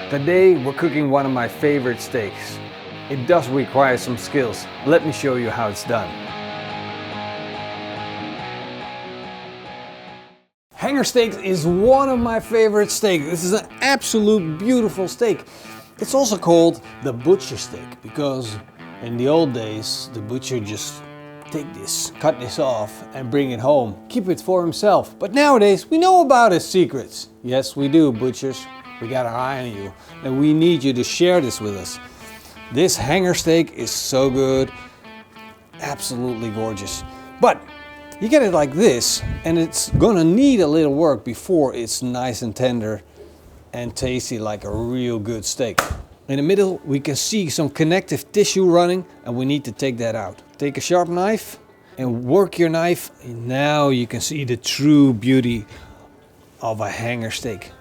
Today we're cooking one of my favorite steaks. It does require some skills. Let me show you how it's done. Hanger steak is one of my favorite steaks. This is an absolute beautiful steak. It's also called the butcher steak because in the old days the butcher just take this, cut this off and bring it home. Keep it for himself. But nowadays we know about his secrets. Yes, we do, butchers. We got our eye on you and we need you to share this with us. This hanger steak is so good, absolutely gorgeous. But you get it like this and it's gonna need a little work before it's nice and tender and tasty like a real good steak. In the middle we can see some connective tissue running and we need to take that out. Take a sharp knife and work your knife and now you can see the true beauty of a hanger steak.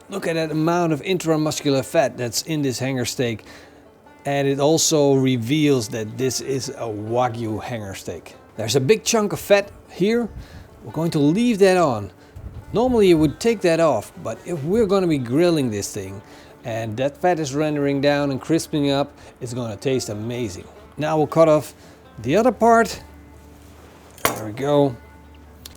Look at that amount of intramuscular fat that's in this hanger steak, and it also reveals that this is a Wagyu hanger steak. There's a big chunk of fat here. We're going to leave that on. Normally you would take that off, but if we're going to be grilling this thing and that fat is rendering down and crisping up, it's going to taste amazing. Now we'll cut off the other part. There we go.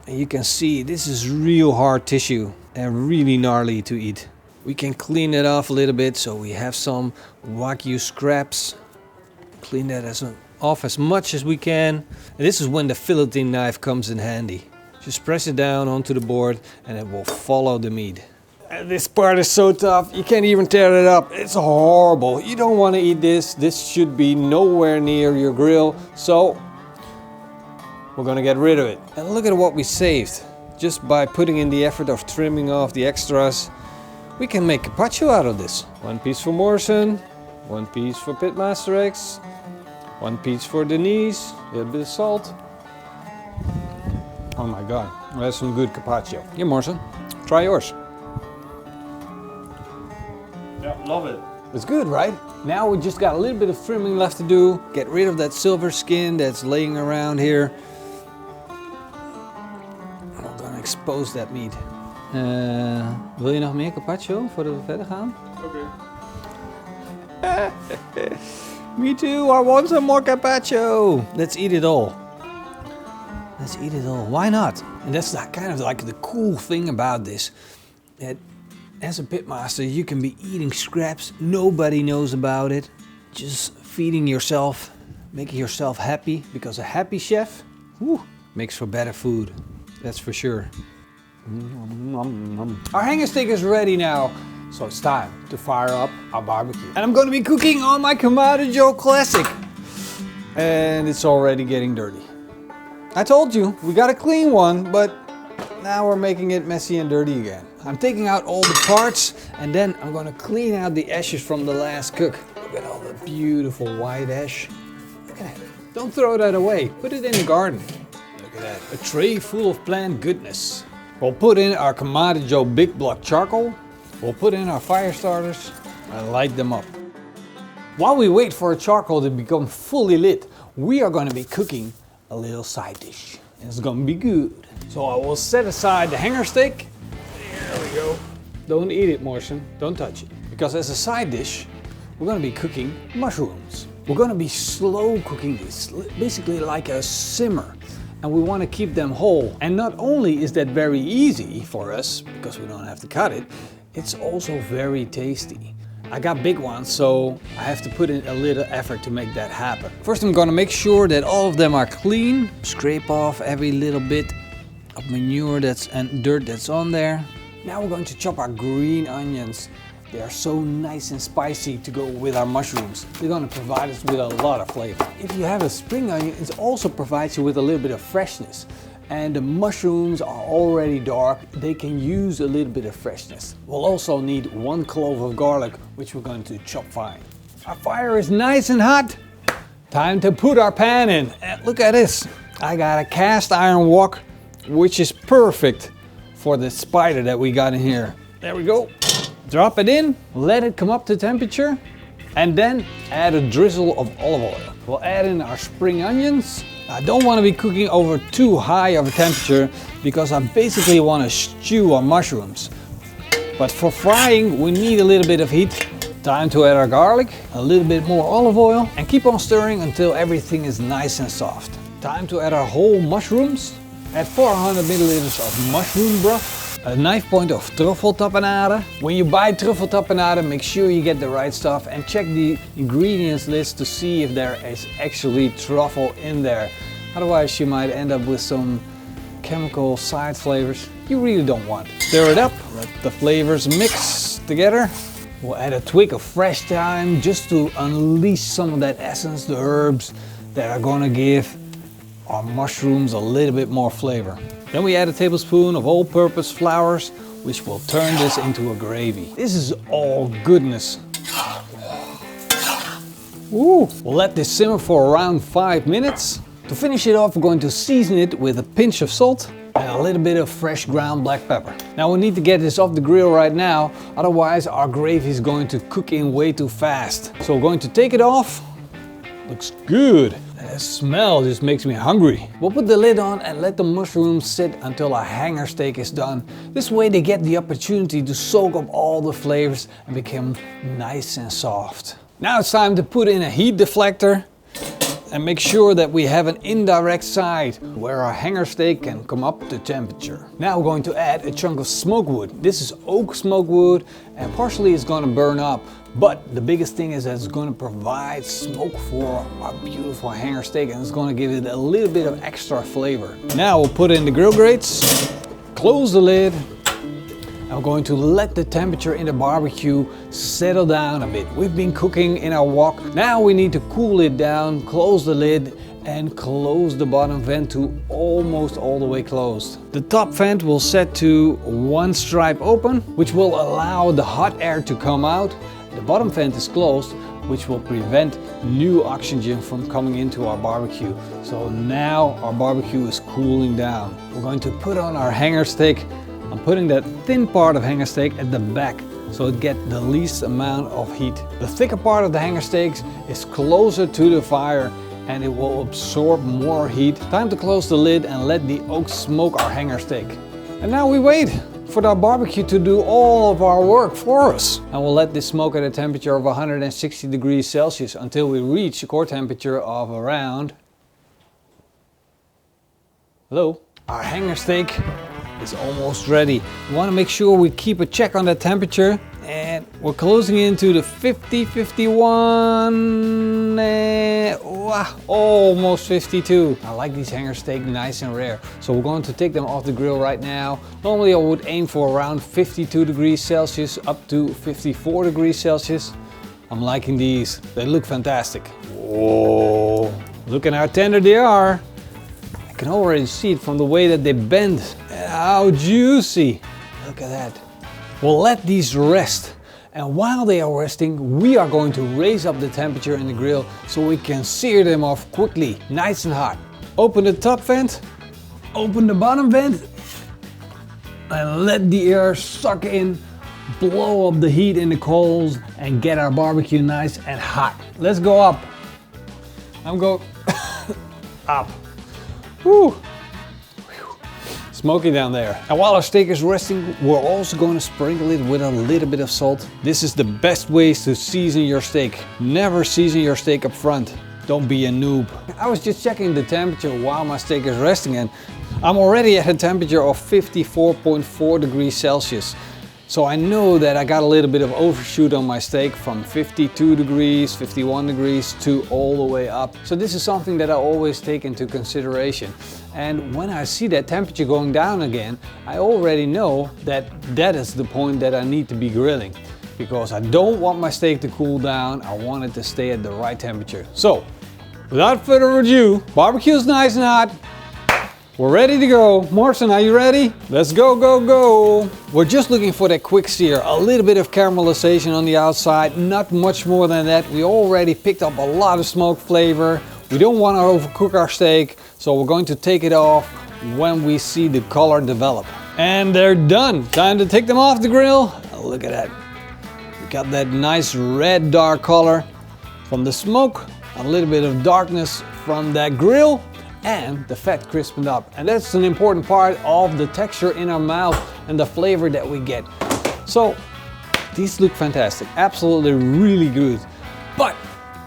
And you can see this is real hard tissue and really gnarly to eat. We can clean it off a little bit so we have some Wagyu scraps. Clean that off as much as we can. And this is when the filleting knife comes in handy. Just press it down onto the board and it will follow the meat. And this part is so tough, you can't even tear it up. It's horrible. You don't want to eat this. This should be nowhere near your grill. So we're gonna get rid of it. And look at what we saved. Just by putting in the effort of trimming off the extras, we can make carpaccio out of this. One piece for Morrison, one piece for Pitmaster X, one piece for Denise, a little bit of salt. Oh my God, that's some good carpaccio. Here, Morrison, try yours. Yeah, love it. It's good, right? Now we just got a little bit of trimming left to do. Get rid of that silver skin that's laying around here. We're gonna expose that meat. Wil je nog meer carpaccio voordat we verder gaan? Okay. Me too, I want some more carpaccio. Let's eat it all. Let's eat it all. Why not? And that's kind of like the cool thing about this. That as a pitmaster, you can be eating scraps. Nobody knows about it. Just feeding yourself, making yourself happy. Because a happy chef, makes for better food. That's for sure. Our hanger steak is ready now. So it's time to fire up our barbecue. And I'm going to be cooking on my Kamado Joe Classic. And it's already getting dirty. I told you, we got a clean one, but now we're making it messy and dirty again. I'm taking out all the parts and then I'm going to clean out the ashes from the last cook. Look at all the beautiful white ash. Look at that. Don't throw that away. Put it in the garden. Look at that. A tray full of plant goodness. We'll put in our Kamado Joe Big Block charcoal. We'll put in our fire starters and light them up. While we wait for our charcoal to become fully lit, we are going to be cooking a little side dish. It's going to be good. So I will set aside the hanger steak. There we go. Don't eat it, Morrison. Don't touch it. Because as a side dish, we're going to be cooking mushrooms. We're going to be slow cooking this, basically like a simmer. And we want to keep them whole. And not only is that very easy for us, because we don't have to cut it, it's also very tasty. I got big ones, so I have to put in a little effort to make that happen. First I'm going to make sure that all of them are clean. Scrape off every little bit of manure and dirt that's on there. Now we're going to chop our green onions. They are so nice and spicy to go with our mushrooms. They're going to provide us with a lot of flavor. If you have a spring onion, it also provides you with a little bit of freshness. And the mushrooms are already dark. They can use a little bit of freshness. We'll also need 1 clove of garlic, which we're going to chop fine. Our fire is nice and hot. Time to put our pan in. And look at this. I got a cast iron wok, which is perfect for the spider that we got in here. There we go. Drop it in, let it come up to temperature, and then add a drizzle of olive oil. We'll add in our spring onions. I don't want to be cooking over too high of a temperature because I basically want to stew our mushrooms. But for frying, we need a little bit of heat. Time to add our garlic, a little bit more olive oil, and keep on stirring until everything is nice and soft. Time to add our whole mushrooms. Add 400 milliliters of mushroom broth, a knife point of truffeltapenade. When you buy truffeltapenade, make sure you get the right stuff and check the ingredients list to see if there is actually truffle in there. Otherwise you might end up with some chemical side flavors you really don't want. Stir it up, let the flavors mix together. We'll add a twig of fresh thyme just to unleash some of that essence, the herbs that are gonna give our mushrooms a little bit more flavor. Then we add a tablespoon of all-purpose flours, which will turn this into a gravy. This is all goodness. Ooh. We'll let this simmer for around 5 minutes. To finish it off, we're going to season it with a pinch of salt and a little bit of fresh ground black pepper. Now we need to get this off the grill right now, otherwise our gravy is going to cook in way too fast. So we're going to take it off. Looks good. The smell just makes me hungry. We'll put the lid on and let the mushrooms sit until our hanger steak is done. This way they get the opportunity to soak up all the flavors and become nice and soft. Now it's time to put in a heat deflector and make sure that we have an indirect side where our hanger steak can come up to temperature. Now we're going to add a chunk of smoke wood. This is oak smoke wood and partially it's going to burn up. But the biggest thing is that it's going to provide smoke for our beautiful hanger steak and it's going to give it a little bit of extra flavor. Now we'll put in the grill grates, close the lid. I'm going to let the temperature in the barbecue settle down a bit. We've been cooking in our wok. Now we need to cool it down, close the lid and close the bottom vent to almost all the way closed. The top vent will set to 1 stripe open, which will allow the hot air to come out. The bottom vent is closed, which will prevent new oxygen from coming into our barbecue. So now our barbecue is cooling down. We're going to put on our hanger steak. I'm putting that thin part of hanger steak at the back so it gets the least amount of heat. The thicker part of the hanger steak is closer to the fire and it will absorb more heat. Time to close the lid and let the oak smoke our hanger steak. And now we wait for our barbecue to do all of our work for us. And we'll let this smoke at a temperature of 160 degrees Celsius until we reach a core temperature of around... Hello? Our hanger steak is almost ready. We want to make sure we keep a check on that temperature and we're closing into the 51, almost 52. I like these hanger steak nice and rare. So we're going to take them off the grill right now. Normally I would aim for around 52 degrees Celsius up to 54 degrees Celsius. I'm liking these. They look fantastic. Whoa, look at how tender they are. I can already see it from the way that they bend. And how juicy. Look at that. We'll let these rest. And while they are resting, we are going to raise up the temperature in the grill so we can sear them off quickly, nice and hot. Open the top vent, open the bottom vent, and let the air suck in, blow up the heat in the coals, and get our barbecue nice and hot. Let's go up. I'm going up. Woo. Smoky down there. And while our steak is resting, we're also going to sprinkle it with a little bit of salt. This is the best ways to season your steak. Never season your steak up front. Don't be a noob. I was just checking the temperature while my steak is resting and I'm already at a temperature of 54.4 degrees Celsius. So I know that I got a little bit of overshoot on my steak from 52 degrees, 51 degrees to all the way up. So this is something that I always take into consideration. And when I see that temperature going down again, I already know that that is the point that I need to be grilling. Because I don't want my steak to cool down, I want it to stay at the right temperature. So, without further ado, barbecue is nice and hot. We're ready to go. Morrison, are you ready? Let's go, go, go. We're just looking for that quick sear. A little bit of caramelization on the outside, not much more than that. We already picked up a lot of smoke flavor. We don't want to overcook our steak, so we're going to take it off when we see the color develop. And they're done. Time to take them off the grill. Oh, look at that. We got that nice red dark color from the smoke, a little bit of darkness from that grill, and the fat crispened up. And that's an important part of the texture in our mouth and the flavor that we get. So These look fantastic, absolutely really good. But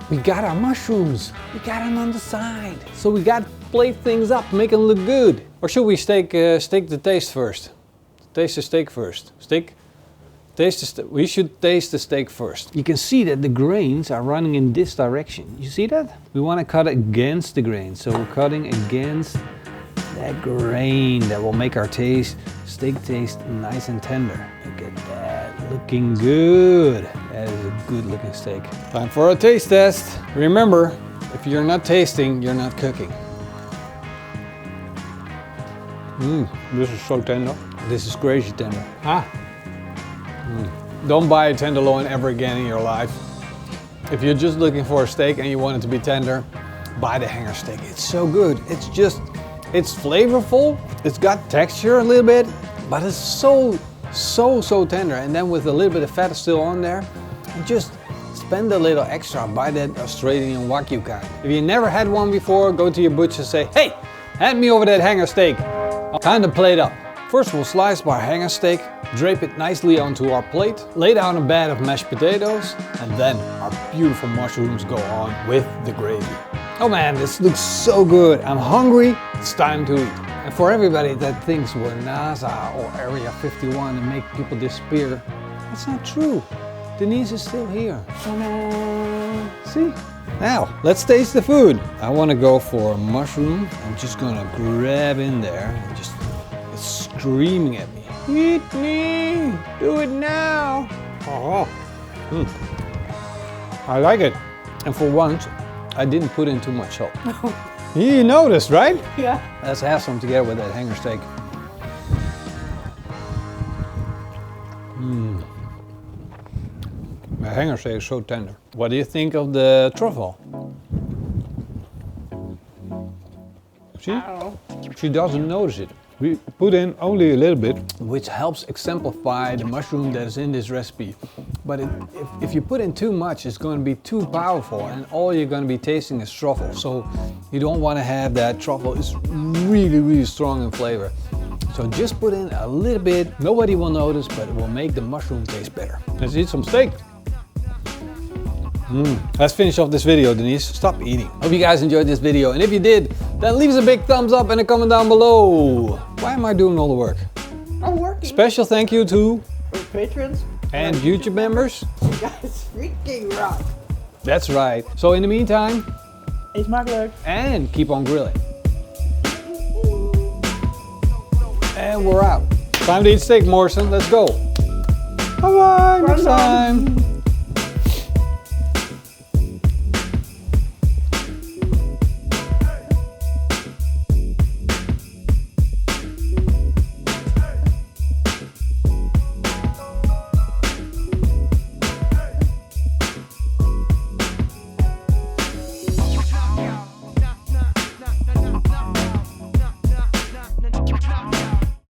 we got our mushrooms, we got them on the side. So we got to plate things up, make them look good. Or should we steak the taste first? Taste the steak first. We should taste the steak first. You can see that the grains are running in this direction. You see that? We want to cut against the grain. So we're cutting against that grain that will make our steak taste nice and tender. Look at that, looking good. That is a good looking steak. Time for a taste test. Remember, if you're not tasting, you're not cooking. This is so tender. This is crazy tender. Don't buy a tenderloin ever again in your life. If you're just looking for a steak and you want it to be tender, buy the hanger steak. It's so good. It's flavorful. It's got texture a little bit, but it's so tender. And then with a little bit of fat still on there, and just spend a little extra. Buy that Australian Wagyu kind. If you never had one before, go to your butcher and say, hey, hand me over that hanger steak. Time to plate up. First we'll slice our hanger steak, drape it nicely onto our plate, lay down a bed of mashed potatoes, and then our beautiful mushrooms go on with the gravy. Oh man, this looks so good. I'm hungry, it's time to eat. And for everybody that thinks we're NASA or Area 51 and make people disappear, that's not true. Denise is still here. See? Now, let's taste the food. I want to go for a mushroom. I'm just gonna grab in there and just screaming at me. Eat me! Do it now! I like it. And for once, I didn't put in too much salt. You noticed, right? Yeah. Let's have some together with that hanger steak. The hanger steak is so tender. What do you think of the truffle? See? I don't know. She doesn't notice it. We put in only a little bit, which helps exemplify the mushroom that is in this recipe. But if you put in too much, it's going to be too powerful and all you're going to be tasting is truffle. So you don't want to have that. Truffle is really, really strong in flavor. So just put in a little bit. Nobody will notice, but it will make the mushroom taste better. Let's eat some steak. Let's finish off this video, Denise. Stop eating. Hope you guys enjoyed this video, and if you did, then leave us a big thumbs up and a comment down below. Why am I doing all the work? I'm working. Special thank you to For patrons and YouTube members. You guys freaking rock. That's right. So in the meantime, Eet smakelijk. and keep on grilling. And we're out. Time to eat steak, Morrison. Let's go. Bye bye. Next time.